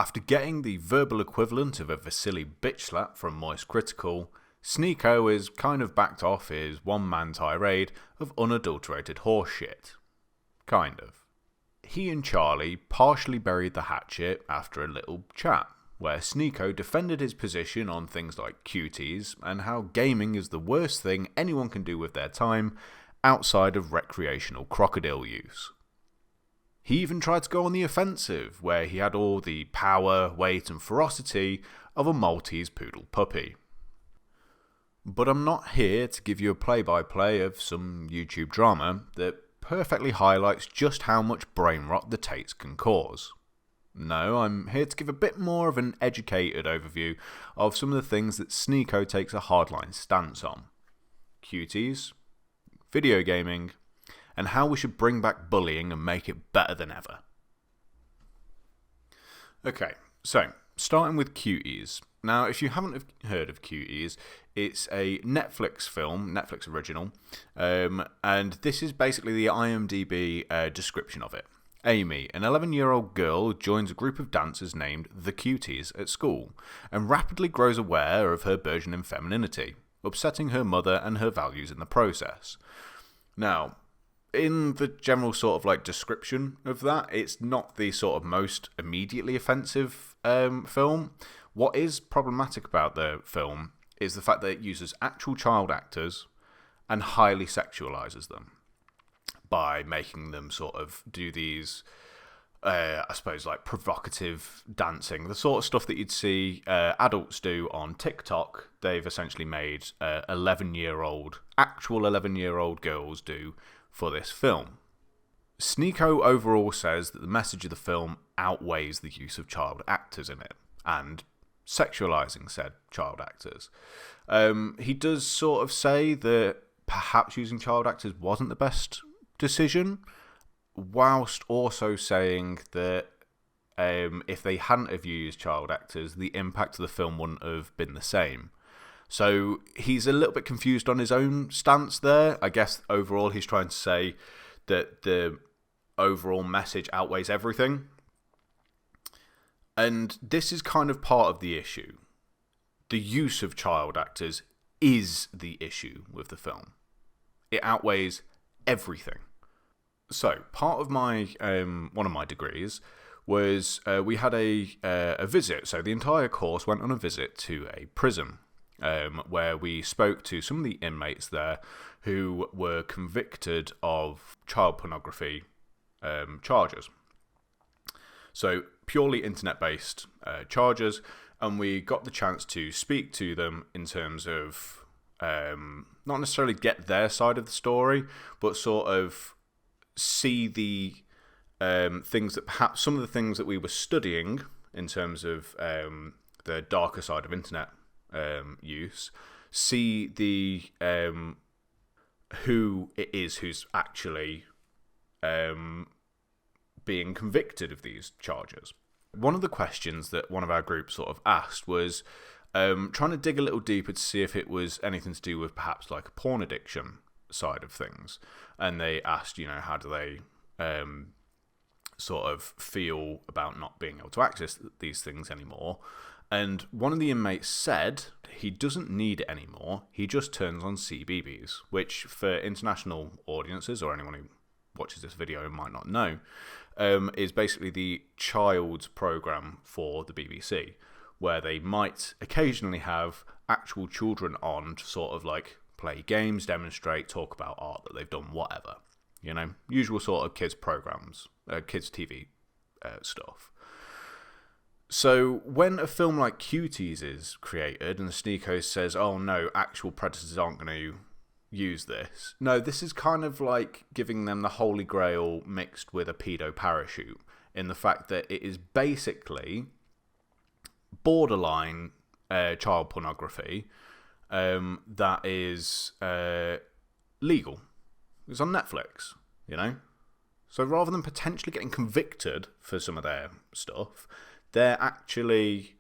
After getting the verbal equivalent of a Vasily bitch slap from Moist Critical, Sneako is kind of backed off his one-man tirade of unadulterated horseshit. Kind of. He and Charlie partially buried the hatchet after a little chat, where Sneako defended his position on things like cuties and how gaming is the worst thing anyone can do with their time outside of recreational crocodile use. He even tried to go on the offensive, where he had all the power, weight and ferocity of a Maltese poodle puppy. But I'm not here to give you a play-by-play of some YouTube drama that perfectly highlights just how much brain rot the Tates can cause. No, I'm here to give a bit more of an educated overview of some of the things that Sneako takes a hardline stance on. Cuties, video gaming, and how we should bring back bullying and make it better than ever. Okay, so starting with Cuties. Now, if you haven't heard of Cuties, it's a Netflix film, Netflix original, and this is basically the IMDb description of it. Amy, an 11-year-old girl, joins a group of dancers named the Cuties at school, and rapidly grows aware of her burgeoning femininity, upsetting her mother and her values in the process. Now, in the general sort of like description of that, it's not the sort of most immediately offensive film. What is problematic about the film is the fact that it uses actual child actors and highly sexualizes them by making them sort of do these, I suppose, like provocative dancing. The sort of stuff that you'd see adults do on TikTok, they've essentially made actual 11-year-old girls do for this film. Sneako overall says that the message of the film outweighs the use of child actors in it, and sexualizing said child actors. He does sort of say that perhaps using child actors wasn't the best decision, whilst also saying that if they hadn't have used child actors, the impact of the film wouldn't have been the same. So he's a little bit confused on his own stance there. I guess overall he's trying to say that the overall message outweighs everything. And this is kind of part of the issue. The use of child actors is the issue with the film. It outweighs everything. So, part of my one of my degrees was we had a visit. So the entire course went on a visit to a prison, where we spoke to some of the inmates there who were convicted of child pornography charges. So purely internet-based charges, and we got the chance to speak to them in terms of not necessarily get their side of the story, but sort of see the things that perhaps some of the things that we were studying in terms of the darker side of internet use, see the who it is who's actually being convicted of these charges. One of the questions that one of our groups sort of asked was trying to dig a little deeper to see if it was anything to do with perhaps like a porn addiction side of things. And they asked, how do they sort of feel about not being able to access these things anymore. And one of the inmates said he doesn't need it anymore, he just turns on CBeebies, which for international audiences or anyone who watches this video might not know, is basically the child's programme for the BBC, where they might occasionally have actual children on to sort of like play games, demonstrate, talk about art that they've done, whatever. Usual sort of kids programmes, kids TV stuff. So when a film like Cuties is created and Sneako says, oh no, actual predators aren't going to use this. No, this is kind of like giving them the holy grail mixed with a pedo parachute, in the fact that it is basically borderline child pornography that is legal. It's on Netflix, So rather than potentially getting convicted for some of their stuff, they're actually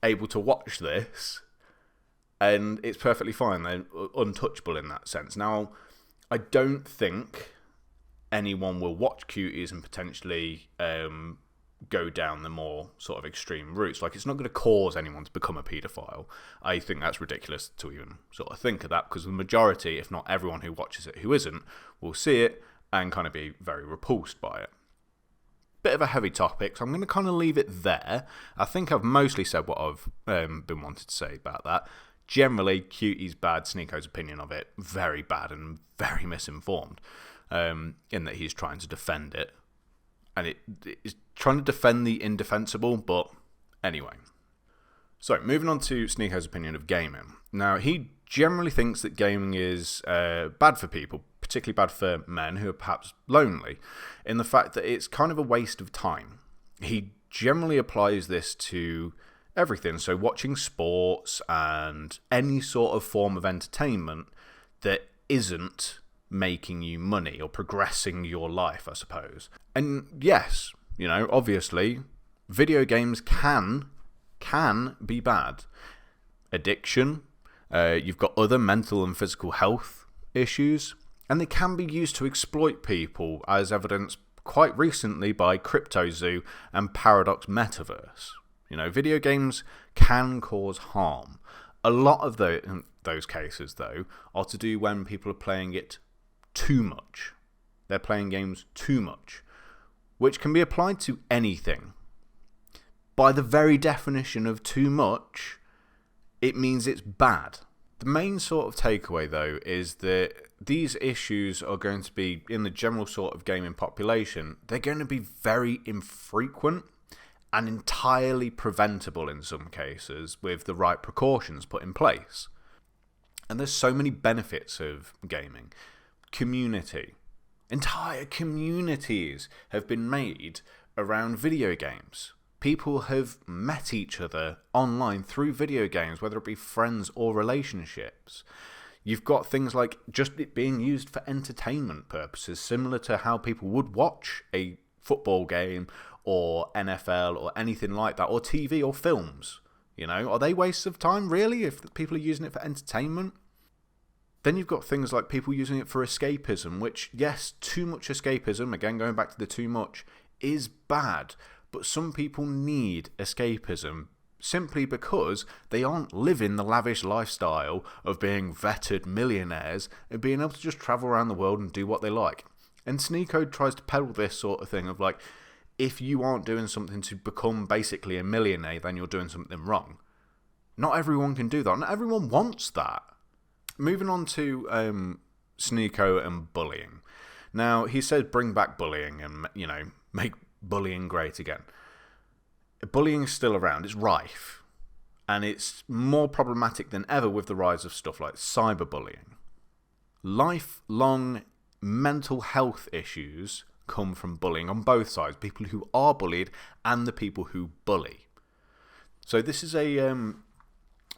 able to watch this and it's perfectly fine. They're untouchable in that sense. Now, I don't think anyone will watch Cuties and potentially go down the more sort of extreme routes. Like, it's not going to cause anyone to become a paedophile. I think that's ridiculous to even sort of think of that, because the majority, if not everyone who watches it who isn't, will see it and kind of be very repulsed by it. Bit of a heavy topic, so I'm going to kind of leave it there. I think I've mostly said what I've been wanted to say about that. Generally, Cutie's bad. Sneako's opinion of it, very bad and very misinformed, in that he's trying to defend it. And it is trying to defend the indefensible, but anyway. So, moving on to Sneako's opinion of gaming. Now, he generally thinks that gaming is bad for people, particularly bad for men who are perhaps lonely, in the fact that it's kind of a waste of time. He generally applies this to everything, so watching sports and any sort of form of entertainment that isn't making you money or progressing your life, I suppose. And yes, obviously, video games can be bad. Addiction, you've got other mental and physical health issues, and they can be used to exploit people, as evidenced quite recently by CryptoZoo and Paradox Metaverse. Video games can cause harm. A lot of those cases, though, are to do when people are playing it too much. They're playing games too much, which can be applied to anything. By the very definition of too much, it means it's bad. The main sort of takeaway, though, is that these issues are going to be, in the general sort of gaming population, they're going to be very infrequent and entirely preventable in some cases with the right precautions put in place. And there's so many benefits of gaming. Community. Entire communities have been made around video games. People have met each other online through video games, whether it be friends or relationships. You've got things like just it being used for entertainment purposes, similar to how people would watch a football game or NFL or anything like that, or TV or films. Are they wastes of time, really, if people are using it for entertainment? Then you've got things like people using it for escapism, which, yes, too much escapism, again going back to the too much, is bad. But some people need escapism simply because they aren't living the lavish lifestyle of being vetted millionaires and being able to just travel around the world and do what they like. And Sneako tries to peddle this sort of thing of like, if you aren't doing something to become basically a millionaire, then you're doing something wrong. Not everyone can do that. Not everyone wants that. Moving on to Sneako and bullying. Now, he said bring back bullying and, make bullying great again. Bullying's still around. It's rife. And it's more problematic than ever with the rise of stuff like cyberbullying. Lifelong mental health issues come from bullying on both sides. People who are bullied and the people who bully. So this is a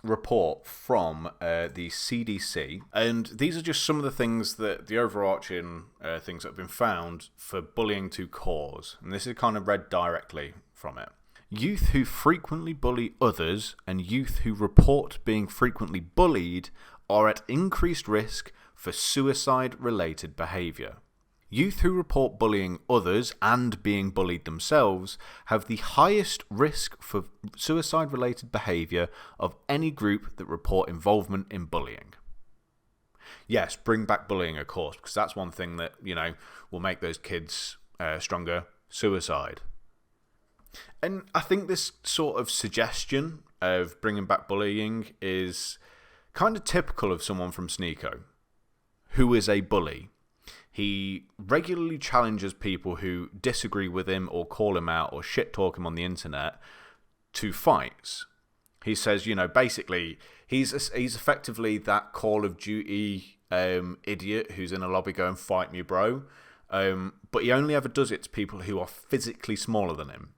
report from the CDC, and these are just some of the things that the overarching things that have been found for bullying to cause, and this is kind of read directly from it. Youth who frequently bully others and youth who report being frequently bullied are at increased risk for suicide-related behaviour. Youth who report bullying others and being bullied themselves have the highest risk for suicide-related behaviour of any group that report involvement in bullying. Yes, bring back bullying, of course, because that's one thing that, will make those kids stronger. Suicide. And I think this sort of suggestion of bringing back bullying is kind of typical of someone from Sneako, who is a bully. He regularly challenges people who disagree with him or call him out or shit talk him on the internet to fights. He says, basically, he's effectively that Call of Duty idiot who's in a lobby going, fight me, bro. But he only ever does it to people who are physically smaller than him.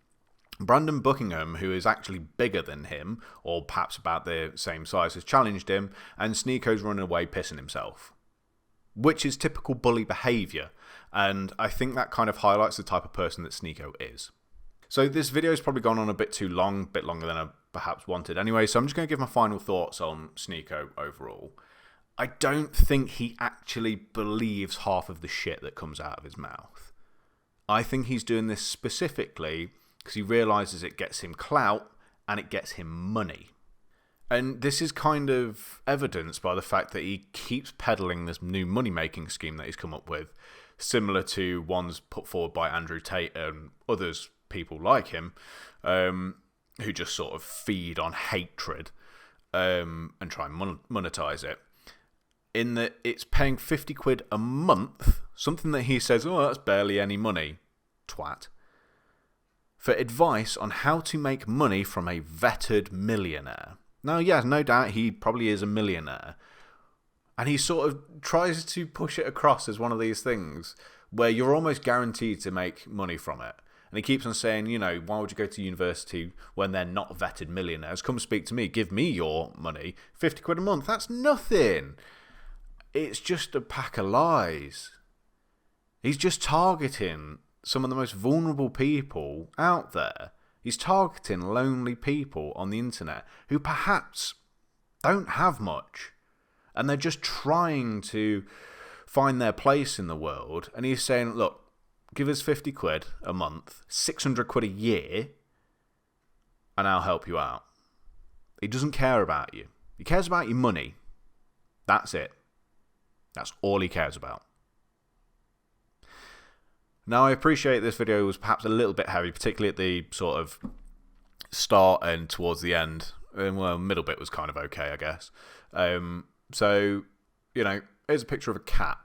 Brandon Buckingham, who is actually bigger than him, or perhaps about the same size, has challenged him, and Sneako's running away pissing himself. Which is typical bully behaviour, and I think that kind of highlights the type of person that Sneako is. So this video's probably gone on a bit too long, a bit longer than I perhaps wanted anyway, so I'm just going to give my final thoughts on Sneako overall. I don't think he actually believes half of the shit that comes out of his mouth. I think he's doing this specifically because he realises it gets him clout and it gets him money. And this is kind of evidenced by the fact that he keeps peddling this new money-making scheme that he's come up with, similar to ones put forward by Andrew Tate and others, people like him, who just sort of feed on hatred and try and monetize it. In that it's paying 50 quid a month, something that he says, oh, that's barely any money, twat, for advice on how to make money from a vetted millionaire. Now, yeah, no doubt he probably is a millionaire. And he sort of tries to push it across as one of these things where you're almost guaranteed to make money from it. And he keeps on saying, you know, why would you go to university when they're not vetted millionaires? Come speak to me. Give me your money. 50 quid a month. That's nothing. It's just a pack of lies. He's just targeting some of the most vulnerable people out there. He's targeting lonely people on the internet who perhaps don't have much. And they're just trying to find their place in the world. And he's saying, look, give us 50 quid a month, 600 quid a year, and I'll help you out. He doesn't care about you. He cares about your money. That's it. That's all he cares about. Now, I appreciate this video was perhaps a little bit heavy, particularly at the sort of start and towards the end. Well, middle bit was kind of okay, I guess. So, you know, here's a picture of a cat.